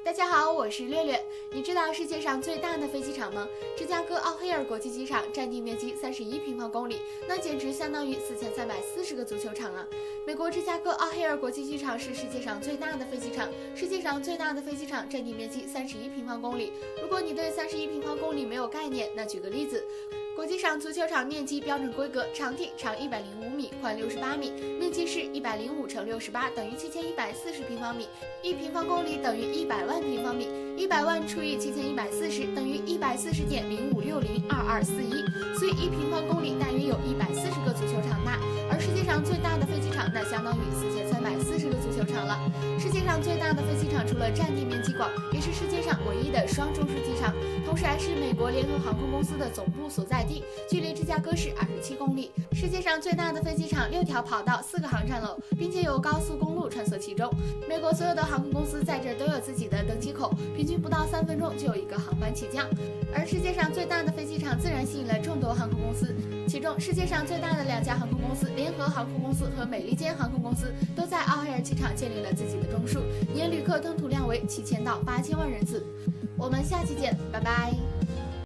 大家好，我是略略。你知道世界上最大的飞机场吗？芝加哥奥黑尔国际机场占地面积31平方公里，那简直相当于4340个足球场啊！美国芝加哥奥黑尔国际机场是世界上最大的飞机场，世界上最大的飞机场占地面积31平方公里。如果你对31平方公里没有概念，那举个例子。国际上足球场面积标准规格，场地长105米，宽68米，面积是105乘68等于7140平方米，1平方公里等于100万平方米，100万除以7140等于140.05602241，所以1平方公里大约有140个足球场大。而世界上最大的飞机场，那相当于4340个足球场了。世界上最大的飞机场除了占地面积广，也是世界上唯一的双中枢机场，同时还是美国联合航空公司的总部所在地，距离芝加哥市27公里。世界上最大的飞机场，6条跑道，4个航站楼，并且有高速公路穿梭其中。美国所有的航空公司在这都有自己的登机口，平均不到3分钟就有一个航班起降。而世界上最大的飞机场自然吸引了众多航空公司，其中世界上最大的2家航空公司联合航空公司和美利坚航空公司都在奥黑尔机场建立了自己的中枢，年旅客登土量为7000到8000万人次。我们下期见，拜拜。